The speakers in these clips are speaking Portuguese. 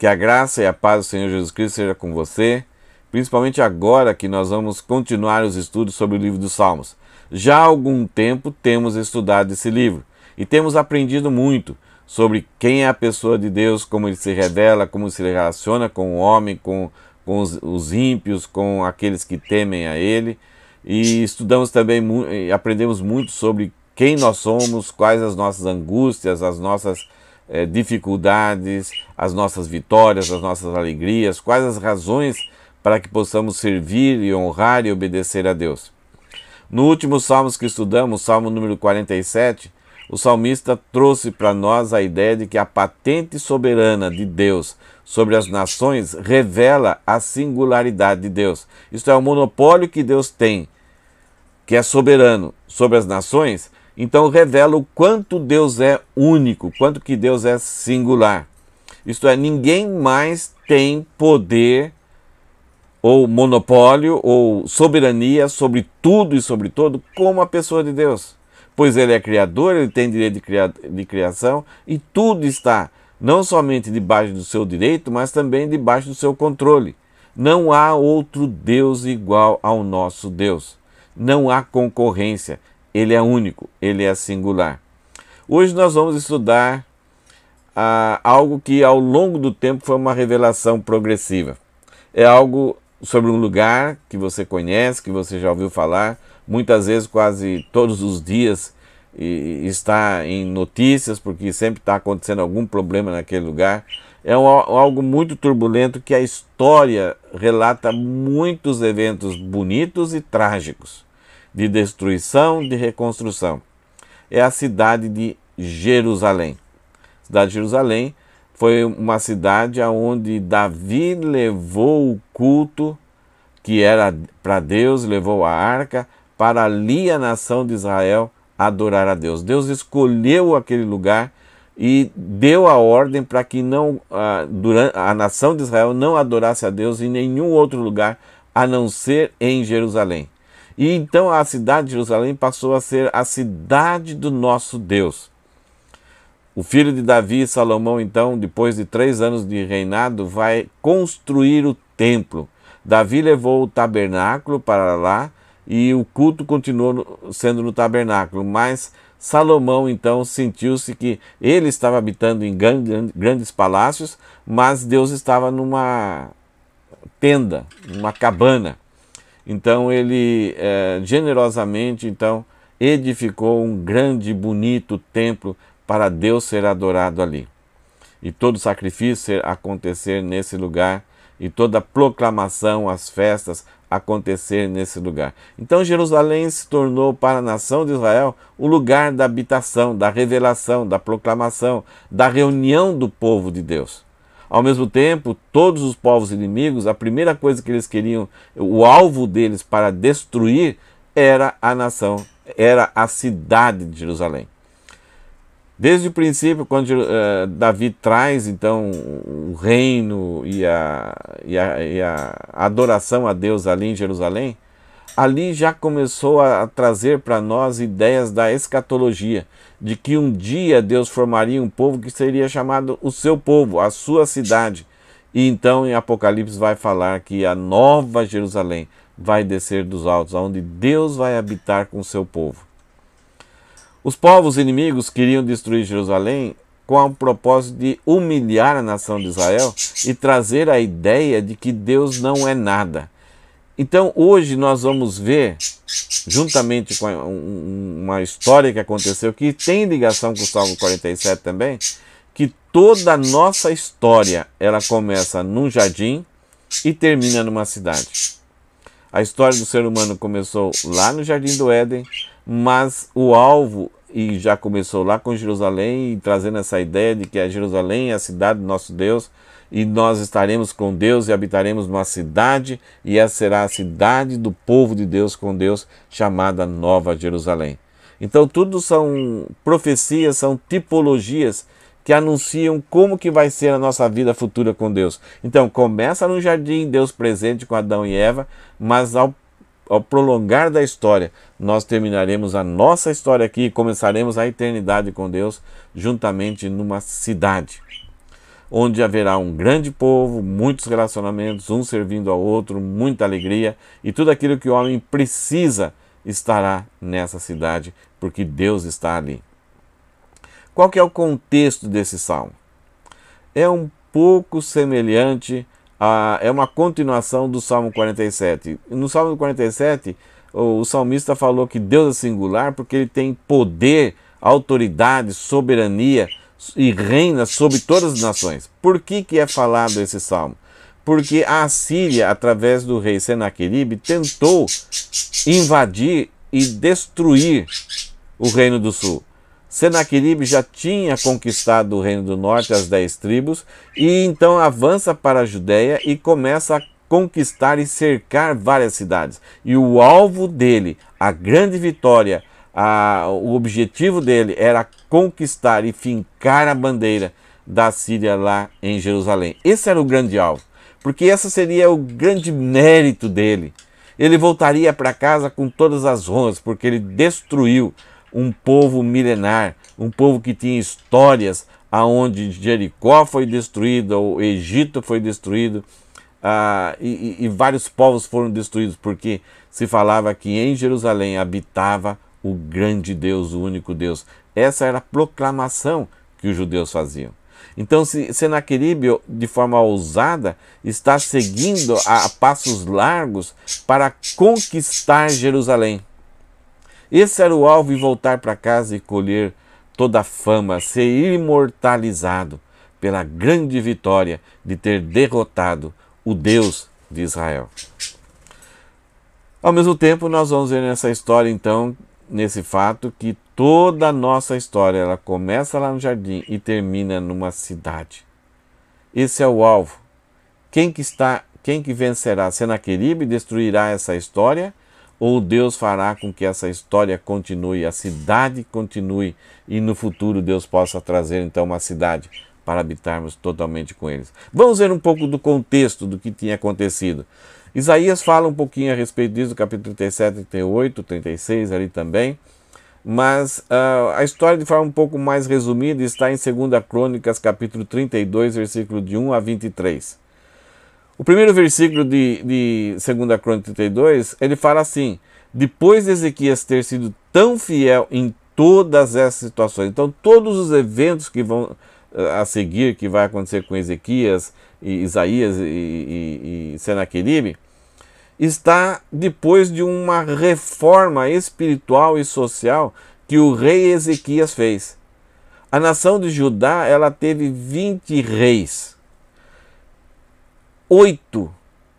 Que a graça e a paz do Senhor Jesus Cristo seja com você, principalmente agora que nós vamos continuar os estudos sobre o livro dos Salmos. Já há algum tempo temos estudado esse livro e temos aprendido muito sobre quem é a pessoa de Deus, como ele se revela, como se relaciona com o homem, com os ímpios, com aqueles que temem a ele. E estudamos também, aprendemos muito sobre quem nós somos, quais as nossas angústias, as nossas dificuldades, as nossas vitórias, as nossas alegrias, quais as razões para que possamos servir e honrar e obedecer a Deus. No último Salmos que estudamos, Salmo número 47, o salmista trouxe para nós a ideia de que a patente soberana de Deus sobre as nações revela a singularidade de Deus. Isto é, o monopólio que Deus tem, que é soberano sobre as nações, então revela o quanto Deus é único, quanto que Deus é singular. Isto é, ninguém mais tem poder ou monopólio ou soberania sobre tudo e sobre todo como a pessoa de Deus. Pois ele é criador, ele tem direito de criação e tudo está não somente debaixo do seu direito, mas também debaixo do seu controle. Não há outro Deus igual ao nosso Deus. Não há concorrência. Ele é único, ele é singular. Hoje nós vamos estudar algo que ao longo do tempo foi uma revelação progressiva. É algo sobre um lugar que você conhece, que você já ouviu falar, muitas vezes quase todos os dias está em notícias, porque sempre está acontecendo algum problema naquele lugar. É algo muito turbulento que a história relata muitos eventos bonitos e trágicos, de destruição, de reconstrução. É a cidade de Jerusalém. A cidade de Jerusalém foi uma cidade onde Davi levou o culto que era para Deus, levou a arca, para ali a nação de Israel adorar a Deus. Deus escolheu aquele lugar e deu a ordem para que a nação de Israel não adorasse a Deus em nenhum outro lugar, a não ser em Jerusalém. E então a cidade de Jerusalém passou a ser a cidade do nosso Deus. O filho de Davi, Salomão, então, depois de 3 anos de reinado, vai construir o templo. Davi levou o tabernáculo para lá e o culto continuou sendo no tabernáculo, mas Salomão, então, sentiu-se que ele estava habitando em grandes palácios, mas Deus estava numa tenda, numa cabana. Então ele generosamente edificou um grande e bonito templo para Deus ser adorado ali. E todo sacrifício acontecer nesse lugar, e toda proclamação, as festas acontecer nesse lugar. Então Jerusalém se tornou para a nação de Israel o lugar da habitação, da revelação, da proclamação, da reunião do povo de Deus. Ao mesmo tempo, todos os povos inimigos, a primeira coisa que eles queriam, o alvo deles para destruir era a nação, era a cidade de Jerusalém. Desde o princípio, quando Davi traz então o reino e a adoração a Deus ali em Jerusalém, ali já começou a trazer para nós ideias da escatologia, de que um dia Deus formaria um povo que seria chamado o seu povo, a sua cidade. E então em Apocalipse vai falar que a nova Jerusalém vai descer dos altos, onde Deus vai habitar com o seu povo. Os povos inimigos queriam destruir Jerusalém com o propósito de humilhar a nação de Israel e trazer a ideia de que Deus não é nada. Então hoje nós vamos ver, juntamente com uma história que aconteceu, que tem ligação com o Salmo 47 também, que toda a nossa história ela começa num jardim e termina numa cidade. A história do ser humano começou lá no Jardim do Éden, mas o alvo e já começou lá com Jerusalém, trazendo essa ideia de que a Jerusalém é a cidade do nosso Deus, e nós estaremos com Deus e habitaremos numa cidade, e essa será a cidade do povo de Deus com Deus, chamada Nova Jerusalém. Então tudo são profecias, são tipologias que anunciam como que vai ser a nossa vida futura com Deus. Então começa no jardim, Deus presente com Adão e Eva, mas ao prolongar da história, nós terminaremos a nossa história aqui e começaremos a eternidade com Deus juntamente numa cidade. onde haverá um grande povo, muitos relacionamentos, um servindo ao outro, muita alegria, e tudo aquilo que o homem precisa estará nessa cidade, porque Deus está ali. Qual que é o contexto desse salmo? É um pouco semelhante, é uma continuação do Salmo 47. No Salmo 47, o salmista falou que Deus é singular porque ele tem poder, autoridade, soberania e reina sobre todas as nações. Por que é falado esse salmo? Porque a Assíria, através do rei Senaqueribe, tentou invadir e destruir o Reino do Sul. Senaqueribe já tinha conquistado o Reino do Norte, as 10 tribos, e então avança para a Judéia e começa a conquistar e cercar várias cidades. E o alvo dele, a grande vitória, o objetivo dele era conquistar e fincar a bandeira da Síria lá em Jerusalém. Esse era o grande alvo, porque esse seria o grande mérito dele. Ele voltaria para casa com todas as honras, porque ele destruiu um povo milenar, um povo que tinha histórias, aonde Jericó foi destruída, o Egito foi destruído, e vários povos foram destruídos, porque se falava que em Jerusalém habitava o grande Deus, o único Deus. Essa era a proclamação que os judeus faziam. Então, Senaqueribe, de forma ousada, está seguindo a passos largos para conquistar Jerusalém. Esse era o alvo, e voltar para casa e colher toda a fama, ser imortalizado pela grande vitória de ter derrotado o Deus de Israel. Ao mesmo tempo, nós vamos ver nessa história, então, nesse fato, que toda a nossa história, ela começa lá no jardim e termina numa cidade. Esse é o alvo. Quem que vencerá? Senaqueribe destruirá essa história, ou Deus fará com que essa história continue, a cidade continue, e no futuro Deus possa trazer então uma cidade para habitarmos totalmente com eles? Vamos ver um pouco do contexto do que tinha acontecido. Isaías fala um pouquinho a respeito disso, no capítulo 37, 38, 36 ali também, mas a história, de forma um pouco mais resumida, está em 2 Crônicas, capítulo 32, versículo de 1 a 23. O primeiro versículo de 2 Crônicas 32, ele fala assim: depois de Ezequias ter sido tão fiel em todas essas situações, então todos os eventos que vão a seguir, que vai acontecer com Ezequias, e Isaías e Senaqueribe, está depois de uma reforma espiritual e social que o rei Ezequias fez. A nação de Judá, ela teve 20 reis. 8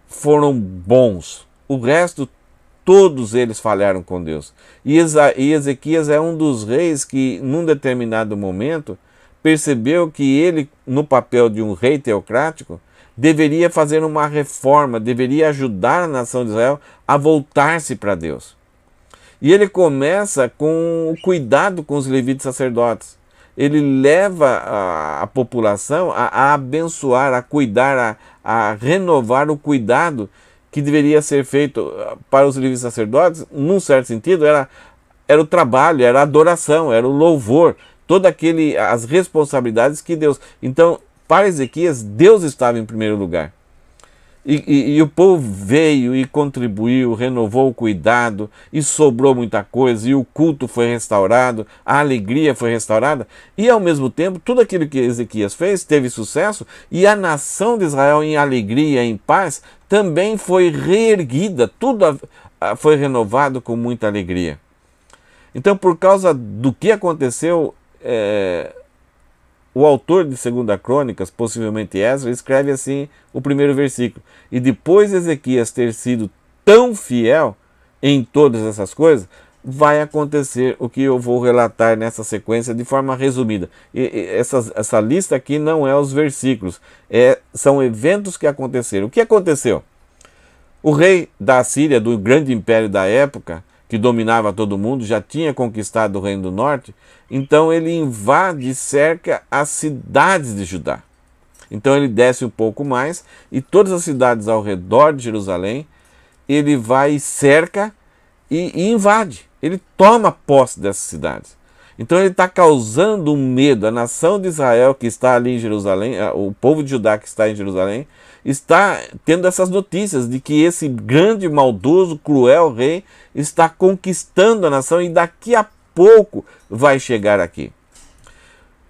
foram bons, o resto, todos eles falharam com Deus. E Ezequias é um dos reis que, num determinado momento, percebeu que ele, no papel de um rei teocrático, deveria fazer uma reforma, deveria ajudar a nação de Israel a voltar-se para Deus. E ele começa com o cuidado com os levitas sacerdotes. Ele leva a população a abençoar, a cuidar, a renovar o cuidado que deveria ser feito para os levitas sacerdotes. Num certo sentido, era o trabalho, era a adoração, era o louvor, todas as responsabilidades que Deus... Então, para Ezequias, Deus estava em primeiro lugar. E o povo veio e contribuiu, renovou o cuidado, e sobrou muita coisa, e o culto foi restaurado, a alegria foi restaurada, e ao mesmo tempo, tudo aquilo que Ezequias fez teve sucesso, e a nação de Israel, em alegria, em paz, também foi reerguida, tudo foi renovado com muita alegria. Então, por causa do que aconteceu, o autor de 2 Crônicas, possivelmente Esdras, escreve assim o primeiro versículo: e depois de Ezequias ter sido tão fiel em todas essas coisas, vai acontecer o que eu vou relatar nessa sequência de forma resumida. Essa lista aqui não é os versículos, são eventos que aconteceram. O que aconteceu? O rei da Assíria, do grande império da época, que dominava todo mundo, já tinha conquistado o Reino do Norte, então ele invade e cerca as cidades de Judá. Então ele desce um pouco mais, e todas as cidades ao redor de Jerusalém, ele vai e cerca e invade. Ele toma posse dessas cidades. Então ele está causando um medo. A nação de Israel que está ali em Jerusalém, o povo de Judá que está em Jerusalém, está tendo essas notícias de que esse grande, maldoso, cruel rei está conquistando a nação e daqui a pouco vai chegar aqui.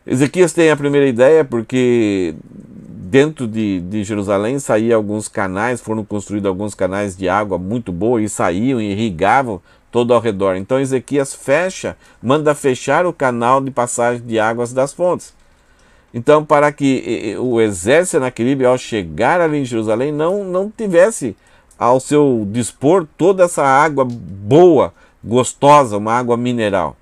Ezequias tem a primeira ideia porque dentro de Jerusalém saíam alguns canais, foram construídos alguns canais de água muito boa e saíam e irrigavam todo ao redor. Então Ezequias manda fechar o canal de passagem de águas das fontes. Então, para que o exército de Senaqueribe, ao chegar ali em Jerusalém, não tivesse ao seu dispor toda essa água boa, gostosa, uma água mineral,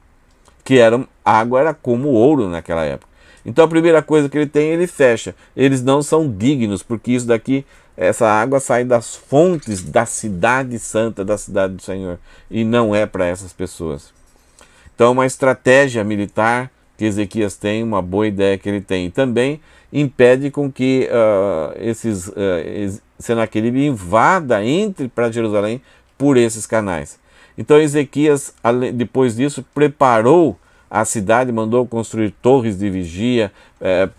que água era como ouro naquela época. Então a primeira coisa que ele fecha. Eles não são dignos, porque isso daqui, essa água sai das fontes da cidade santa, da cidade do Senhor, e não é para essas pessoas. Então uma estratégia militar que Ezequias tem, uma boa ideia que ele tem, e também impede com que Senaqueribe entre para Jerusalém por esses canais. Então Ezequias, depois disso, preparou a cidade, mandou construir torres de vigia,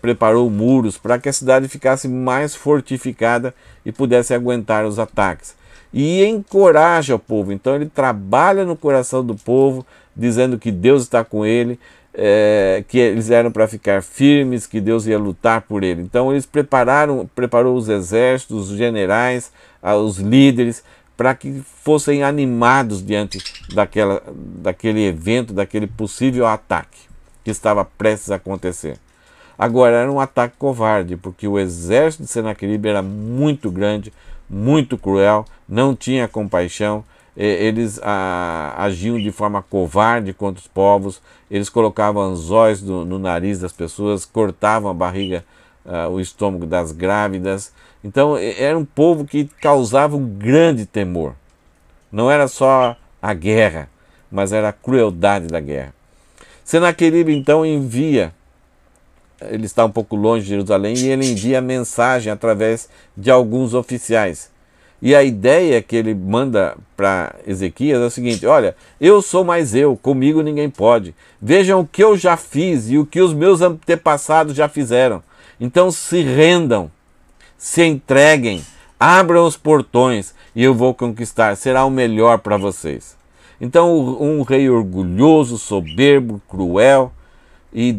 preparou muros para que a cidade ficasse mais fortificada e pudesse aguentar os ataques. E encoraja o povo. Então ele trabalha no coração do povo, dizendo que Deus está com ele, que eles eram para ficar firmes, que Deus ia lutar por ele. Então eles preparou os exércitos, os generais, os líderes, para que fossem animados diante daquele evento, daquele possível ataque que estava prestes a acontecer. Agora, era um ataque covarde, porque o exército de Senaqueribe era muito grande, muito cruel, não tinha compaixão, eles agiam de forma covarde contra os povos, eles colocavam anzóis no nariz das pessoas, cortavam a barriga, o estômago das grávidas. Então era um povo que causava um grande temor. Não era só a guerra, mas era a crueldade da guerra. Senaqueribe então envia, ele está um pouco longe de Jerusalém, e ele envia mensagem através de alguns oficiais. E a ideia que ele manda para Ezequias é o seguinte: olha, eu sou mais eu, comigo ninguém pode. Vejam o que eu já fiz e o que os meus antepassados já fizeram. Então se rendam, se entreguem, abram os portões e eu vou conquistar, será o melhor para vocês. Então um rei orgulhoso, soberbo, cruel e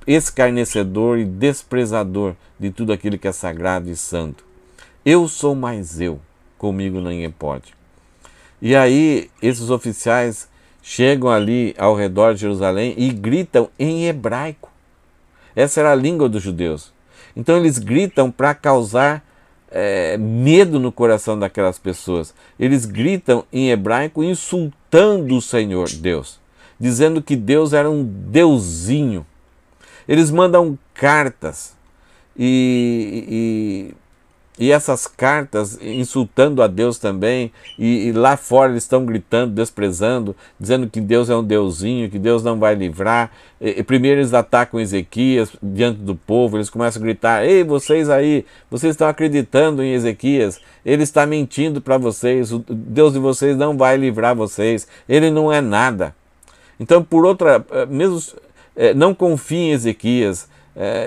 escarnecedor e desprezador de tudo aquilo que é sagrado e santo. Eu sou mais eu, comigo ninguém pode. E aí esses oficiais chegam ali ao redor de Jerusalém e gritam em hebraico. Essa era a língua dos judeus. Então eles gritam para causar medo no coração daquelas pessoas. Eles gritam em hebraico insultando o Senhor Deus, dizendo que Deus era um deusinho. Eles mandam cartas e essas cartas insultando a Deus também, e lá fora eles estão gritando, desprezando, dizendo que Deus é um deusinho, que Deus não vai livrar. Primeiro eles atacam Ezequias diante do povo, eles começam a gritar: ei, vocês aí, vocês estão acreditando em Ezequias, ele está mentindo para vocês, o Deus de vocês não vai livrar vocês, ele não é nada. Então, não confiem em Ezequias,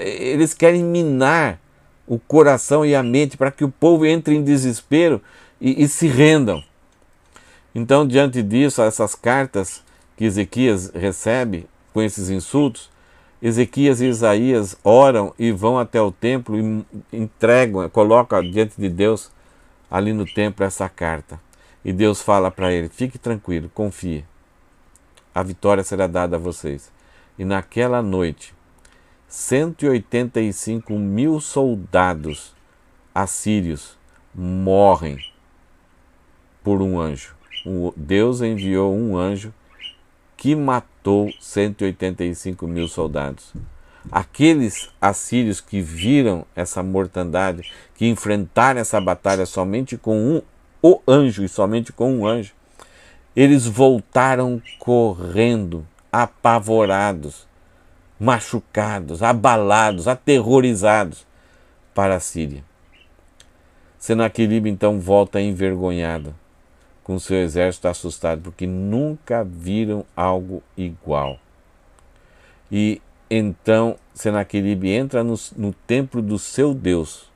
eles querem minar o coração e a mente para que o povo entre em desespero e se rendam. Então, diante disso, essas cartas que Ezequias recebe com esses insultos, Ezequias e Isaías oram e vão até o templo e entregam, colocam diante de Deus ali no templo essa carta. E Deus fala para ele: fique tranquilo, confie, a vitória será dada a vocês. E naquela noite, 185.000 soldados assírios morrem por um anjo. Deus enviou um anjo que matou 185.000 soldados. Aqueles assírios que viram essa mortandade, que enfrentaram essa batalha somente com o anjo e somente com um anjo, eles voltaram correndo, apavorados, machucados, abalados, aterrorizados para a Síria. Senaqueribe então volta envergonhado, com seu exército assustado, porque nunca viram algo igual. E então Senaqueribe entra no templo do seu Deus,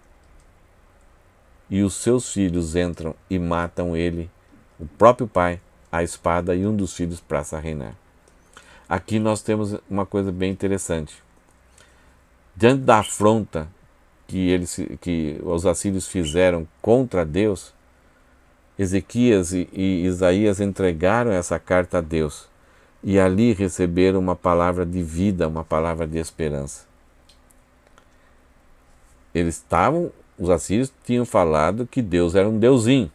e os seus filhos entram e matam ele, o próprio pai, a espada, e um dos filhos passa a reinar. Aqui nós temos uma coisa bem interessante. Diante da afronta que os assírios fizeram contra Deus, Ezequias e Isaías entregaram essa carta a Deus e ali receberam uma palavra de vida, uma palavra de esperança. Os assírios tinham falado que Deus era um deusinho.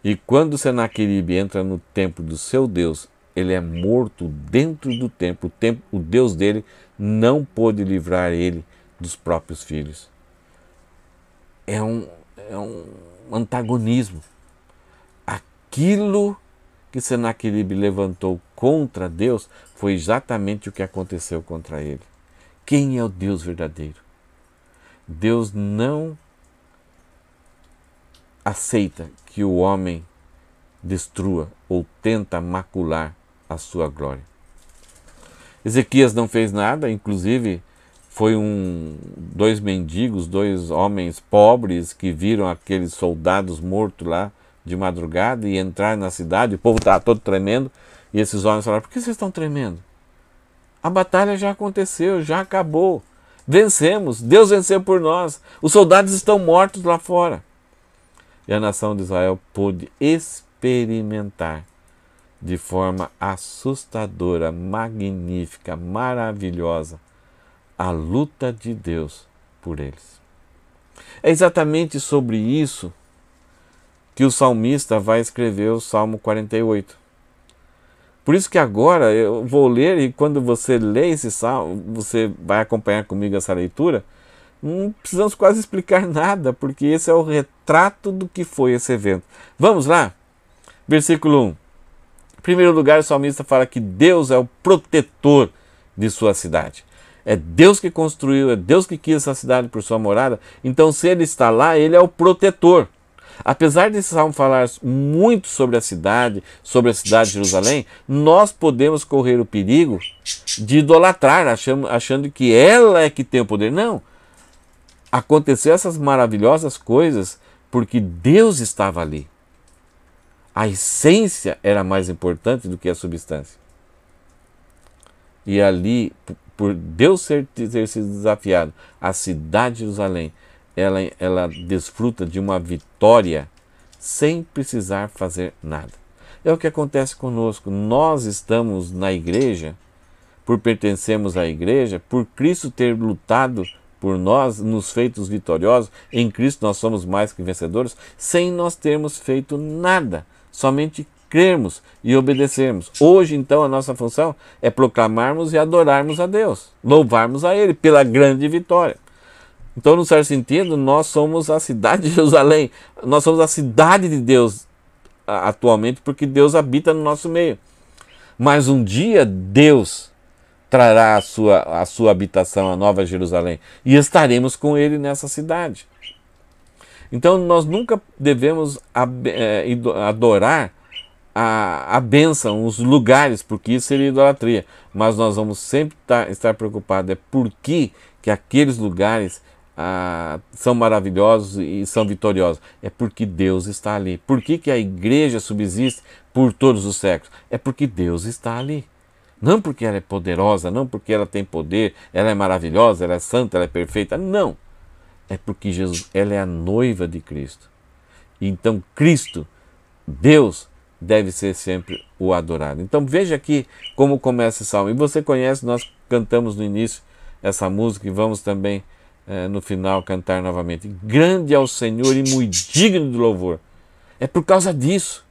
E quando Senaqueribe entra no templo do seu Deus, ele é morto dentro do templo. O Deus dele não pôde livrar ele dos próprios filhos. É um antagonismo. Aquilo que Senaqueribe levantou contra Deus foi exatamente o que aconteceu contra ele. Quem é o Deus verdadeiro? Deus não aceita que o homem destrua ou tenta macular a sua glória. Ezequias não fez nada, inclusive foi dois mendigos, dois homens pobres que viram aqueles soldados mortos lá de madrugada e entraram na cidade, o povo estava todo tremendo, e esses homens falaram: por que vocês estão tremendo? A batalha já aconteceu, já acabou, vencemos, Deus venceu por nós, os soldados estão mortos lá fora. E a nação de Israel pôde experimentar de forma assustadora, magnífica, maravilhosa, a luta de Deus por eles. É exatamente sobre isso que o salmista vai escrever o Salmo 48. Por isso que agora eu vou ler, e quando você lê esse salmo, você vai acompanhar comigo essa leitura, não precisamos quase explicar nada, porque esse é o retrato do que foi esse evento. Vamos lá? Versículo 1. Em primeiro lugar, o salmista fala que Deus é o protetor de sua cidade. É Deus que construiu, é Deus que quis essa cidade por sua morada. Então, se ele está lá, ele é o protetor. Apesar desse salmo falar muito sobre a cidade de Jerusalém, nós podemos correr o perigo de idolatrar, achando que ela é que tem o poder. Não. Aconteceu essas maravilhosas coisas porque Deus estava ali. A essência era mais importante do que a substância. E ali, por Deus ter sido desafiado, a cidade de Jerusalém, ela desfruta de uma vitória sem precisar fazer nada. É o que acontece conosco. Nós estamos na igreja, por pertencermos à igreja, por Cristo ter lutado por nós, nos feitos vitoriosos. Em Cristo nós somos mais que vencedores, sem nós termos feito nada, somente crermos e obedecermos. Hoje, então, a nossa função é proclamarmos e adorarmos a Deus, louvarmos a Ele pela grande vitória. Então, num certo sentido, nós somos a cidade de Jerusalém, nós somos a cidade de Deus atualmente, porque Deus habita no nosso meio. Mas um dia Deus trará a sua habitação, a Nova Jerusalém, e estaremos com Ele nessa cidade. Então nós nunca devemos adorar a bênção, os lugares, porque isso seria idolatria. Mas nós vamos sempre estar preocupados, por que aqueles lugares são maravilhosos e são vitoriosos. É porque Deus está ali. Por que a igreja subsiste por todos os séculos? É porque Deus está ali. Não porque ela é poderosa, não porque ela tem poder, ela é maravilhosa, ela é santa, ela é perfeita. Não. É porque ela é a noiva de Cristo. Então Cristo, Deus, deve ser sempre o adorado. Então veja aqui como começa esse salmo. E você conhece, nós cantamos no início essa música e vamos também no final cantar novamente. Grande é o Senhor e muito digno de louvor. É por causa disso.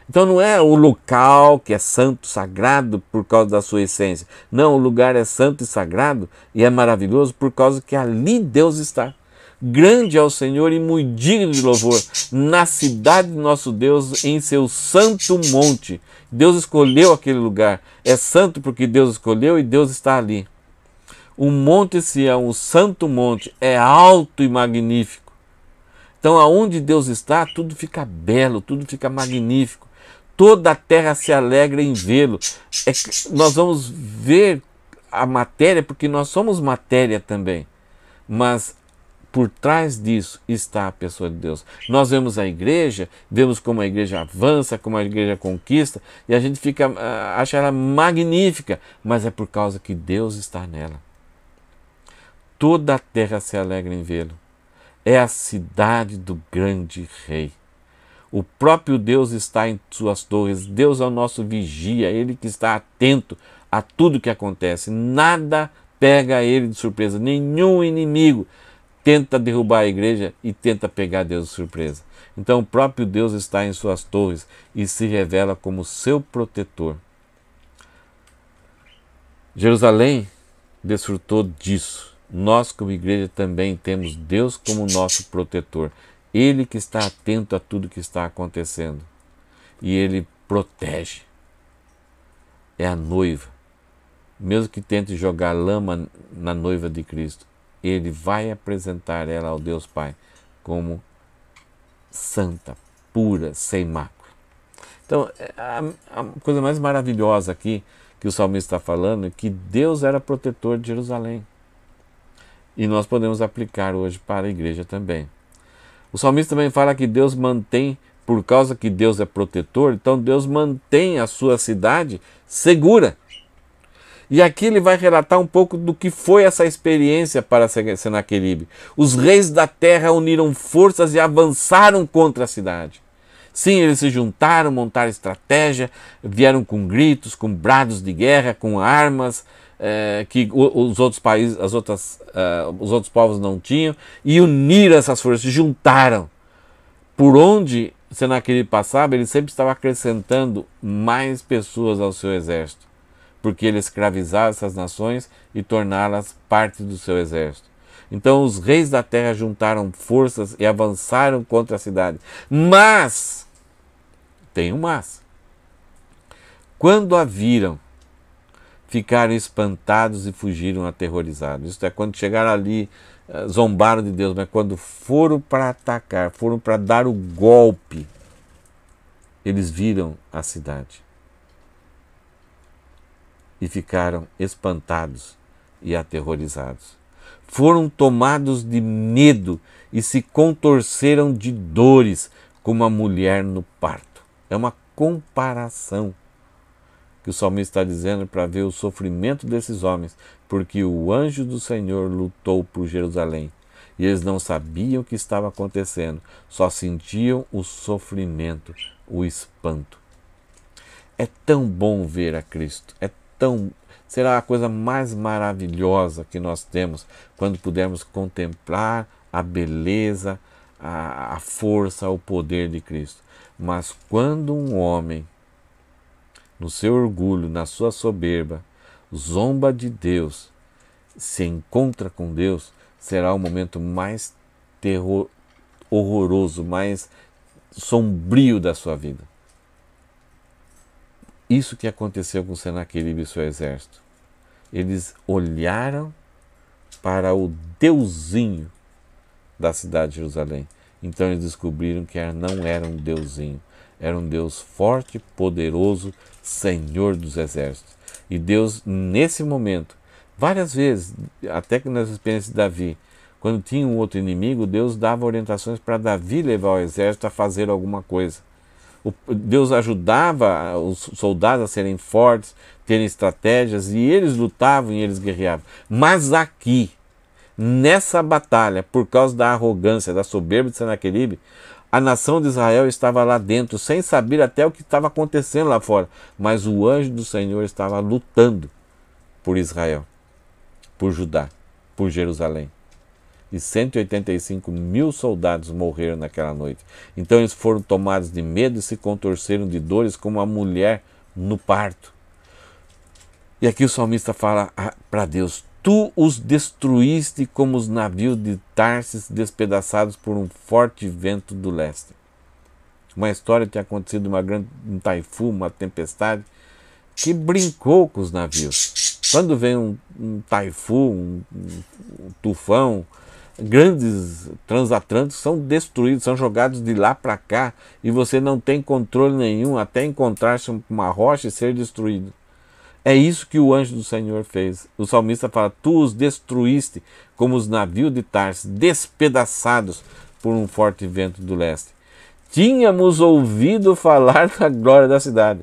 Então não é o local que é santo, sagrado por causa da sua essência. Não, o lugar é santo e sagrado e é maravilhoso por causa que ali Deus está. Grande é o Senhor e muito digno de louvor, na cidade de nosso Deus, em seu santo monte. Deus escolheu aquele lugar. É santo porque Deus escolheu e Deus está ali. O Monte Sião, o santo monte, é alto e magnífico. Então aonde Deus está, tudo fica belo, tudo fica magnífico. Toda a terra se alegra em vê-lo. Nós vamos ver a matéria, porque nós somos matéria também, mas por trás disso está a pessoa de Deus. Nós vemos a igreja, vemos como a igreja avança, como a igreja conquista, e a gente acha ela magnífica, mas é por causa que Deus está nela. Toda a terra se alegra em vê-lo. É a cidade do grande rei. O próprio Deus está em suas torres. Deus é o nosso vigia, Ele que está atento a tudo que acontece. Nada pega Ele de surpresa. Nenhum inimigo tenta derrubar a igreja e tenta pegar Deus de surpresa. Então o próprio Deus está em suas torres e se revela como seu protetor. Jerusalém desfrutou disso. Nós, como igreja, também temos Deus como nosso protetor. Ele que está atento a tudo que está acontecendo. E Ele protege. É a noiva. Mesmo que tente jogar lama na noiva de Cristo, Ele vai apresentar ela ao Deus Pai como santa, pura, sem mácula. Então, a coisa mais maravilhosa aqui que o salmista está falando é que Deus era protetor de Jerusalém. E nós podemos aplicar hoje para a igreja também. O salmista também fala que Deus mantém, por causa que Deus é protetor, então Deus mantém a sua cidade segura. E aqui ele vai relatar um pouco do que foi essa experiência para Senaqueribe. Os reis da terra uniram forças e avançaram contra a cidade. Sim, eles se juntaram, montaram estratégia, vieram com gritos, com brados de guerra, com armas que os outros países, os outros povos não tinham, e uniram essas forças, se juntaram. Por onde Senaqueribe passava, ele sempre estava acrescentando mais pessoas ao seu exército, porque ele escravizava essas nações e torná-las parte do seu exército. Então os reis da terra juntaram forças e avançaram contra a cidade. Mas, tem um mas, quando a viram, ficaram espantados e fugiram aterrorizados. Isto é, quando chegaram ali, zombaram de Deus, mas quando foram para atacar, foram para dar o golpe, eles viram a cidade e ficaram espantados e aterrorizados. Foram tomados de medo e se contorceram de dores como a mulher no parto. É uma comparação que o salmista está dizendo para ver o sofrimento desses homens, porque o anjo do Senhor lutou por Jerusalém e eles não sabiam o que estava acontecendo, só sentiam o sofrimento, o espanto. É tão bom ver a Cristo, será a coisa mais maravilhosa que nós temos quando pudermos contemplar a beleza, a força, o poder de Cristo. Mas quando um homem, no seu orgulho, na sua soberba, zomba de Deus, se encontra com Deus, será o momento mais horroroso, mais sombrio da sua vida. Isso que aconteceu com Senaqueribe e seu exército. Eles olharam para o deusinho da cidade de Jerusalém. Então eles descobriram que não era um deusinho, era um Deus forte, poderoso, Senhor dos exércitos. E Deus, nesse momento, várias vezes, até que nas experiências de Davi, quando tinha um outro inimigo, Deus dava orientações para Davi levar o exército a fazer alguma coisa. Deus ajudava os soldados a serem fortes, terem estratégias, e eles lutavam e eles guerreavam. Mas aqui, nessa batalha, por causa da arrogância, da soberba de Senaqueribe, a nação de Israel estava lá dentro, sem saber até o que estava acontecendo lá fora. Mas o anjo do Senhor estava lutando por Israel, por Judá, por Jerusalém. E 185 mil soldados morreram naquela noite. Então eles foram tomados de medo e se contorceram de dores como a mulher no parto. E aqui o salmista fala para Deus: Tu os destruíste como os navios de Tarsis despedaçados por um forte vento do leste. Uma história que tinha acontecido, um taifun, uma tempestade, que brincou com os navios. Quando vem um taifun, um tufão, grandes transatlânticos são destruídos, são jogados de lá para cá e você não tem controle nenhum até encontrar-se uma rocha e ser destruído. É isso que o anjo do Senhor fez. O salmista fala: tu os destruíste como os navios de Tarsis, despedaçados por um forte vento do leste. Tínhamos ouvido falar da glória da cidade.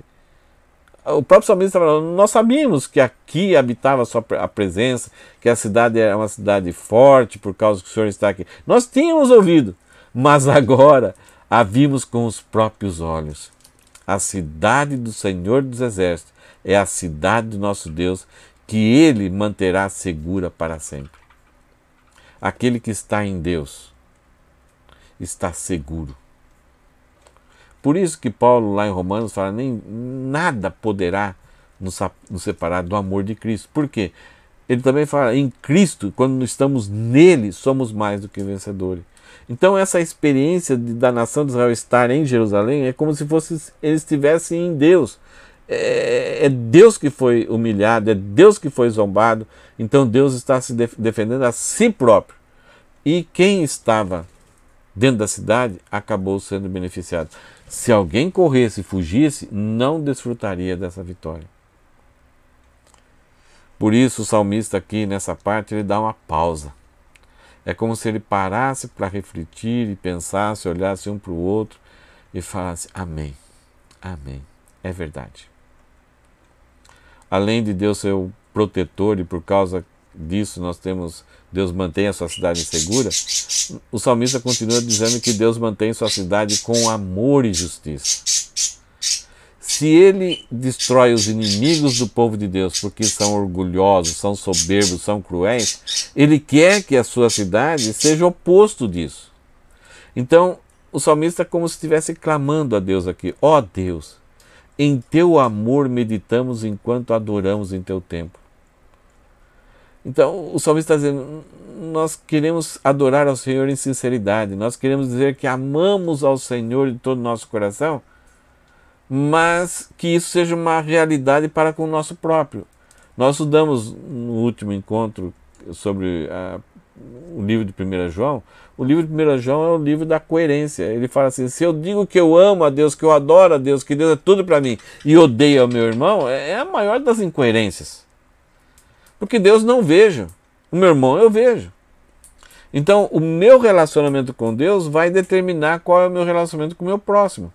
O próprio salmista falou: nós sabíamos que aqui habitava a presença, que a cidade era uma cidade forte por causa que o Senhor está aqui. Nós tínhamos ouvido, mas agora a vimos com os próprios olhos. A cidade do Senhor dos Exércitos é a cidade do nosso Deus, que Ele manterá segura para sempre. Aquele que está em Deus está seguro. Por isso que Paulo, lá em Romanos, fala: nem nada poderá nos separar do amor de Cristo. Por quê? Ele também fala: em Cristo, quando estamos nele, somos mais do que vencedores. Então essa experiência da nação de Israel estar em Jerusalém é como se eles estivessem em Deus. É Deus que foi humilhado, é Deus que foi zombado. Então Deus está se defendendo a si próprio. E quem estava dentro da cidade acabou sendo beneficiado. Se alguém corresse e fugisse, não desfrutaria dessa vitória. Por isso o salmista aqui nessa parte ele dá uma pausa. É como se ele parasse para refletir e pensasse, olhasse um para o outro e falasse: amém, amém, é verdade. Além de Deus ser o protetor e por causa disso Deus mantém a sua cidade segura, o salmista continua dizendo que Deus mantém sua cidade com amor e justiça. Se ele destrói os inimigos do povo de Deus porque são orgulhosos, são soberbos, são cruéis, ele quer que a sua cidade seja o oposto disso. Então, o salmista é como se estivesse clamando a Deus aqui: ó Deus, em teu amor meditamos enquanto adoramos em teu templo. Então, o salmista está dizendo: nós queremos adorar ao Senhor em sinceridade, nós queremos dizer que amamos ao Senhor de todo o nosso coração, mas que isso seja uma realidade para com o nosso próprio. Nós estudamos no último encontro sobre o livro de 1 João. O livro de 1 João é o livro da coerência. Ele fala assim: se eu digo que eu amo a Deus, que eu adoro a Deus, que Deus é tudo para mim, e odeio ao meu irmão, é a maior das incoerências. Porque Deus não vejo, o meu irmão eu vejo. Então o meu relacionamento com Deus vai determinar qual é o meu relacionamento com o meu próximo.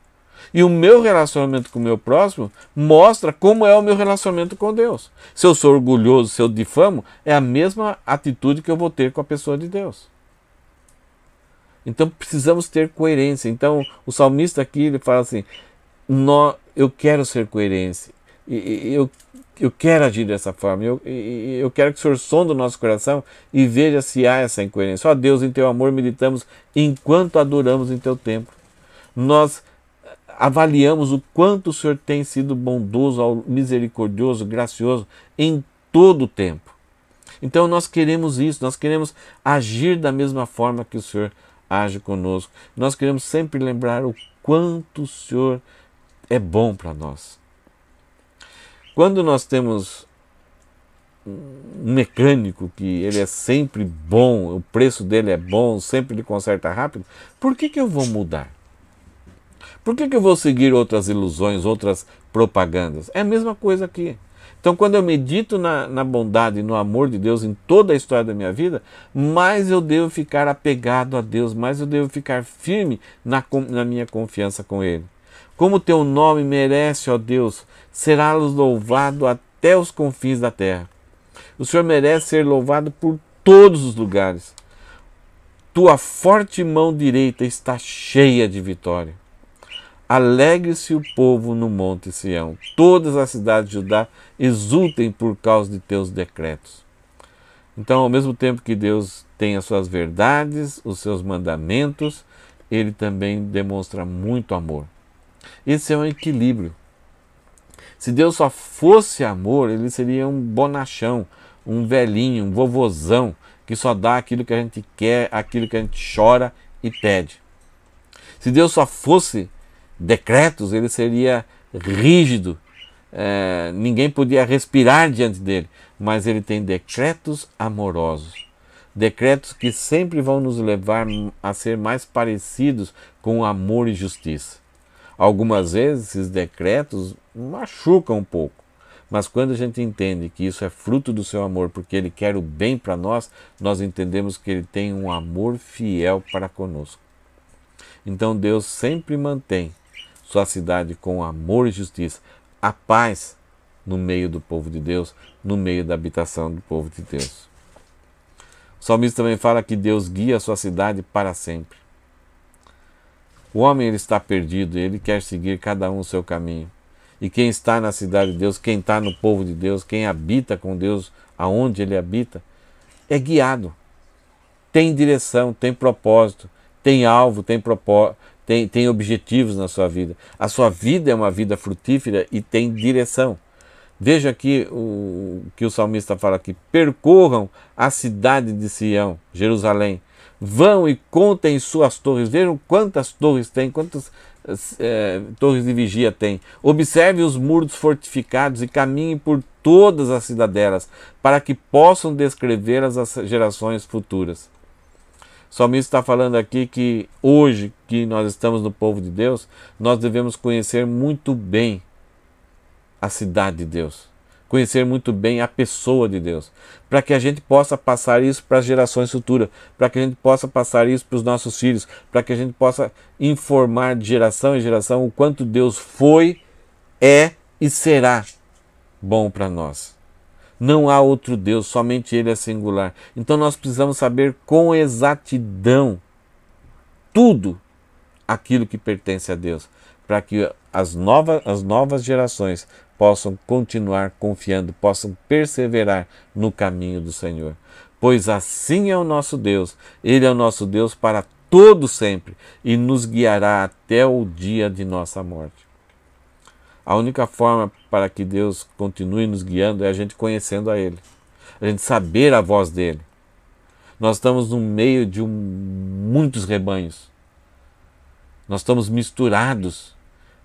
E o meu relacionamento com o meu próximo mostra como é o meu relacionamento com Deus. Se eu sou orgulhoso, se eu difamo, é a mesma atitude que eu vou ter com a pessoa de Deus. Então precisamos ter coerência. Então o salmista aqui ele fala assim: eu quero ser coerente, eu quero agir dessa forma, eu quero que o Senhor sonde o nosso coração e veja se há essa incoerência. Ó Deus, em teu amor meditamos enquanto adoramos em teu templo. Nós avaliamos o quanto o Senhor tem sido bondoso, misericordioso, gracioso em todo o tempo. Então nós queremos isso, nós queremos agir da mesma forma que o Senhor age conosco. Nós queremos sempre lembrar o quanto o Senhor é bom para nós. Quando nós temos um mecânico que ele é sempre bom, o preço dele é bom, sempre ele conserta rápido, por que eu vou mudar? Por que eu vou seguir outras ilusões, outras propagandas? É a mesma coisa aqui. Então, quando eu medito na bondade e no amor de Deus em toda a história da minha vida, mais eu devo ficar apegado a Deus, mais eu devo ficar firme na minha confiança com Ele. Como teu nome merece, ó Deus, será louvado até os confins da terra. O Senhor merece ser louvado por todos os lugares. Tua forte mão direita está cheia de vitória. Alegre-se o povo no monte Sião. Todas as cidades de Judá exultem por causa de teus decretos. Então, ao mesmo tempo que Deus tem as suas verdades, os seus mandamentos, Ele também demonstra muito amor. Esse é um equilíbrio. Se Deus só fosse amor, Ele seria um bonachão, um velhinho, um vovozão, que só dá aquilo que a gente quer, aquilo que a gente chora e pede. Se Deus só fosse decretos, Ele seria rígido, ninguém podia respirar diante dele, mas Ele tem decretos amorosos, decretos que sempre vão nos levar a ser mais parecidos com amor e justiça. Algumas vezes esses decretos machucam um pouco, Mas quando a gente entende que isso é fruto do seu amor, porque Ele quer o bem para nós, nós entendemos que Ele tem um amor fiel para conosco. Então Deus sempre mantém sua cidade com amor e justiça, a paz no meio do povo de Deus, no meio da habitação do povo de Deus. O salmista também fala que Deus guia a sua cidade para sempre. O homem ele está perdido, ele quer seguir cada um o seu caminho. E quem está na cidade de Deus, quem está no povo de Deus, quem habita com Deus, aonde ele habita, é guiado. Tem direção, tem propósito, tem alvo, tem objetivos na sua vida. A sua vida é uma vida frutífera e tem direção. Veja aqui o que o salmista fala aqui: percorram a cidade de Sião, Jerusalém, vão e contem suas torres, vejam quantas torres tem, quantas torres de vigia tem. Observe os muros fortificados e caminhem por todas as cidadelas, para que possam descrevê-las às gerações futuras. O salmista está falando aqui que hoje que nós estamos no povo de Deus, nós devemos conhecer muito bem a cidade de Deus, conhecer muito bem a pessoa de Deus, para que a gente possa passar isso para as gerações futuras, para que a gente possa passar isso para os nossos filhos, para que a gente possa informar de geração em geração o quanto Deus foi, é e será bom para nós. Não há outro Deus, somente Ele é singular. Então nós precisamos saber com exatidão tudo aquilo que pertence a Deus, para que as novas gerações possam continuar confiando, possam perseverar no caminho do Senhor. Pois assim é o nosso Deus, Ele é o nosso Deus para todo sempre e nos guiará até o dia de nossa morte. A única forma para que Deus continue nos guiando é a gente conhecendo a Ele, a gente saber a voz dEle. Nós estamos no meio de muitos rebanhos, nós estamos misturados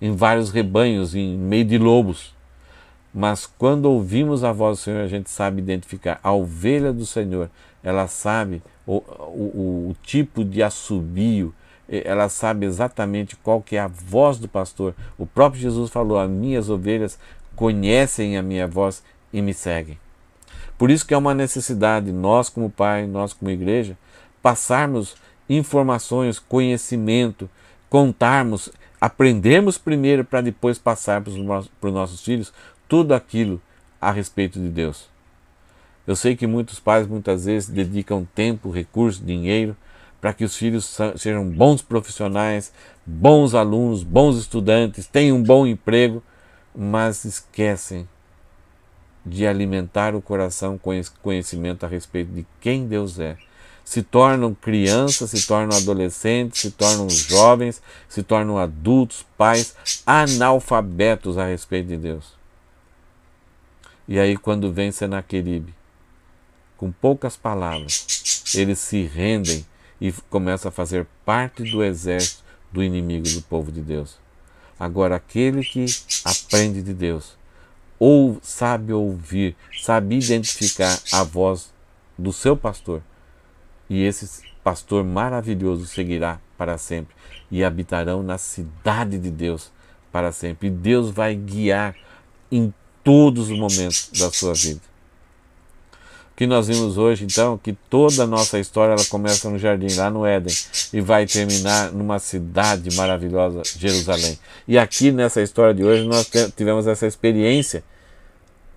em vários rebanhos, em meio de lobos. Mas quando ouvimos a voz do Senhor, a gente sabe identificar. A ovelha do Senhor, ela sabe o tipo de assobio, ela sabe exatamente qual que é a voz do pastor. O próprio Jesus falou: as minhas ovelhas conhecem a minha voz e me seguem. Por isso que é uma necessidade, nós como pai, nós como igreja, passarmos informações, conhecimento, contarmos, aprendermos primeiro para depois passarmos para os nossos filhos tudo aquilo a respeito de Deus. Eu sei que muitos pais muitas vezes dedicam tempo, recursos, dinheiro para que os filhos sejam bons profissionais, bons alunos, bons estudantes, tenham um bom emprego, mas esquecem de alimentar o coração com esse conhecimento a respeito de quem Deus é. Se tornam crianças, se tornam adolescentes, se tornam jovens, se tornam adultos, pais, analfabetos a respeito de Deus. E aí quando vem Senaqueribe, com poucas palavras, eles se rendem e começam a fazer parte do exército do inimigo do povo de Deus. Agora aquele que aprende de Deus, ou sabe ouvir, sabe identificar a voz do seu pastor, e esse pastor maravilhoso seguirá para sempre e habitarão na cidade de Deus para sempre. E Deus vai guiar em todos os momentos da sua vida. O que nós vimos hoje, então, que toda a nossa história ela começa no jardim, lá no Éden, e vai terminar numa cidade maravilhosa, Jerusalém. E aqui nessa história de hoje nós tivemos essa experiência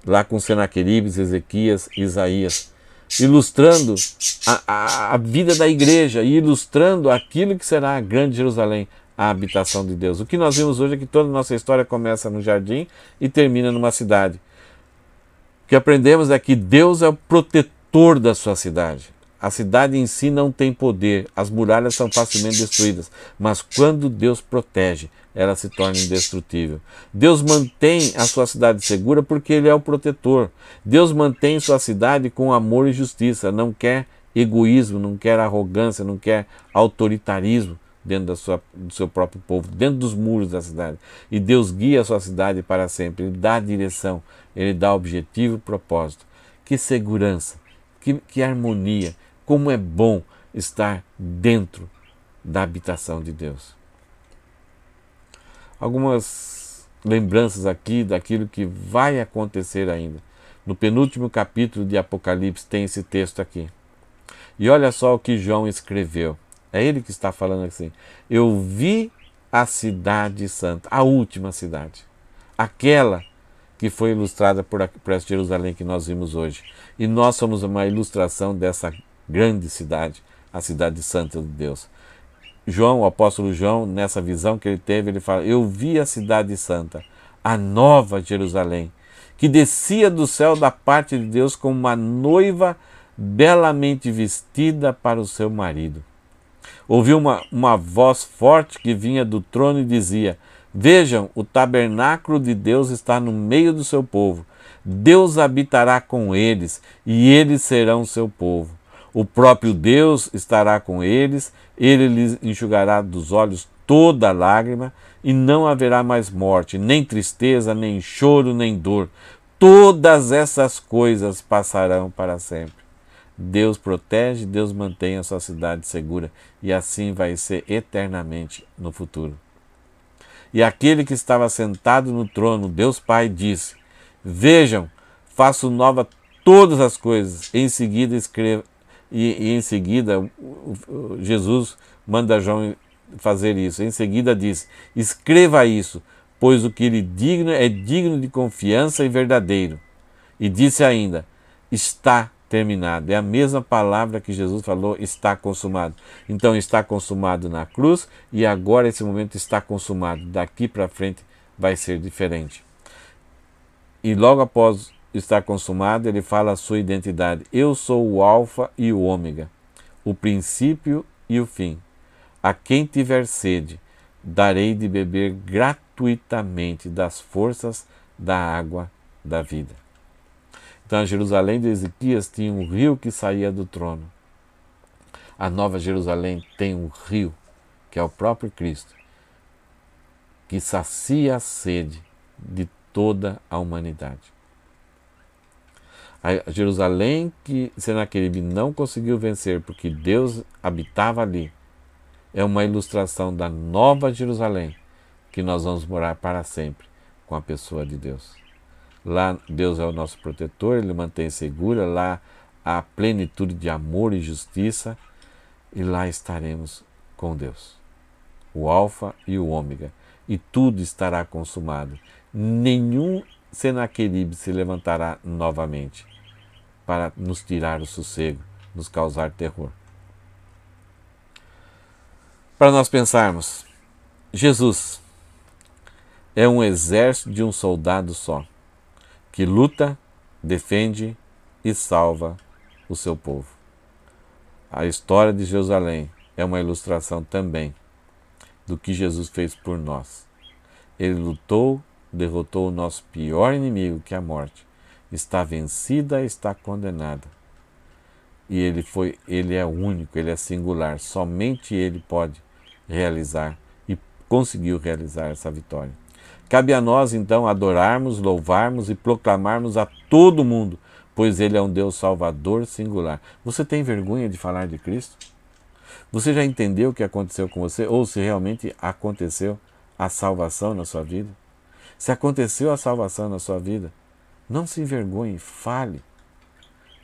lá com Senaqueribes, Ezequias, Isaías, ilustrando a vida da igreja e ilustrando aquilo que será a grande Jerusalém, a habitação de Deus. O que nós vimos hoje é que toda a nossa história começa no jardim e termina numa cidade. O que aprendemos é que Deus é o protetor da sua cidade. A cidade em si não tem poder, as muralhas são facilmente destruídas, mas quando Deus protege, ela se torna indestrutível. Deus mantém a sua cidade segura porque Ele é o protetor. Deus mantém sua cidade com amor e justiça, não quer egoísmo, não quer arrogância, não quer autoritarismo dentro do seu próprio povo, dentro dos muros da cidade. E Deus guia a sua cidade para sempre, Ele dá direção, Ele dá objetivo e propósito. Que segurança, que harmonia, como é bom estar dentro da habitação de Deus. Algumas lembranças aqui daquilo que vai acontecer ainda. No penúltimo capítulo de Apocalipse tem esse texto aqui. E olha só o que João escreveu. É ele que está falando assim. Eu vi a cidade santa, a última cidade. Aquela que foi ilustrada por essa Jerusalém que nós vimos hoje. E nós somos uma ilustração dessa grande cidade, a cidade santa de Deus. João, o apóstolo João, nessa visão que ele teve, ele fala, eu vi a cidade santa, a nova Jerusalém, que descia do céu da parte de Deus como uma noiva belamente vestida para o seu marido. Ouvi uma voz forte que vinha do trono e dizia, vejam, o tabernáculo de Deus está no meio do seu povo. Deus habitará com eles e eles serão seu povo. O próprio Deus estará com eles, ele lhes enxugará dos olhos toda lágrima e não haverá mais morte, nem tristeza, nem choro, nem dor. Todas essas coisas passarão para sempre. Deus protege, Deus mantém a sua cidade segura e assim vai ser eternamente no futuro. E aquele que estava sentado no trono, Deus Pai, disse, vejam, faço nova todas as coisas. Em seguida escreva. E em seguida, Jesus manda João fazer isso. Em seguida diz, escreva isso, pois o que lhe digno é digno de confiança e verdadeiro. E disse ainda, está terminado. É a mesma palavra que Jesus falou, está consumado. Então está consumado na cruz e agora esse momento está consumado. Daqui para frente vai ser diferente. E logo após estar consumado, ele fala a sua identidade. Eu sou o alfa e o ômega, o princípio e o fim. A quem tiver sede, darei de beber gratuitamente das forças da água da vida. Então a Jerusalém de Ezequias tinha um rio que saía do trono. A Nova Jerusalém tem um rio, que é o próprio Cristo, que sacia a sede de toda a humanidade. A Jerusalém que Senaqueribe não conseguiu vencer porque Deus habitava ali, é uma ilustração da nova Jerusalém que nós vamos morar para sempre com a pessoa de Deus. Lá Deus é o nosso protetor, Ele mantém segura, lá há plenitude de amor e justiça e lá estaremos com Deus, o alfa e o ômega, e tudo estará consumado. Nenhum Senaqueribe se levantará novamente para nos tirar o sossego, nos causar terror. Para nós pensarmos, Jesus é um exército de um soldado só, que luta, defende e salva o seu povo. A história de Jerusalém é uma ilustração também do que Jesus fez por nós. Ele lutou, derrotou o nosso pior inimigo, que é a morte. Está vencida, está condenada. E ele é único, ele é singular. Somente ele pode realizar e conseguiu realizar essa vitória. Cabe a nós, então, adorarmos, louvarmos e proclamarmos a todo mundo, pois ele é um Deus salvador singular. Você tem vergonha de falar de Cristo? Você já entendeu o que aconteceu com você? Ou se realmente aconteceu a salvação na sua vida? Se aconteceu a salvação na sua vida, não se envergonhe, fale.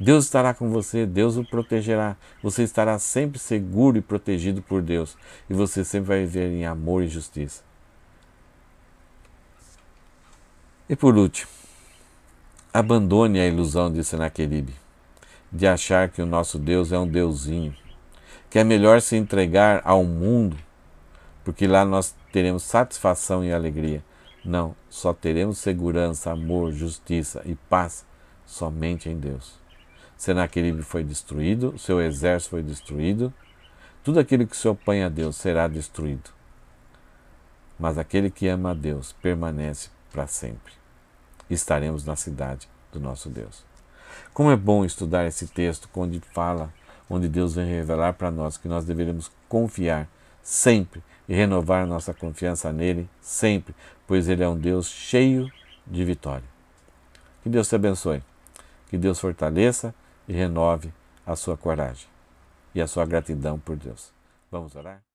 Deus estará com você, Deus o protegerá. Você estará sempre seguro e protegido por Deus. E você sempre vai viver em amor e justiça. E por último, abandone a ilusão de Senaqueribe, de achar que o nosso Deus é um deusinho, que é melhor se entregar ao mundo, porque lá nós teremos satisfação e alegria. Não, só teremos segurança, amor, justiça e paz somente em Deus. Senaqueribe foi destruído, seu exército foi destruído, tudo aquilo que se opõe a Deus será destruído. Mas aquele que ama a Deus permanece para sempre. Estaremos na cidade do nosso Deus. Como é bom estudar esse texto onde Deus vem revelar para nós que nós deveremos confiar sempre e renovar nossa confiança nele sempre, pois ele é um Deus cheio de vitória. Que Deus te abençoe, que Deus fortaleça e renove a sua coragem e a sua gratidão por Deus. Vamos orar?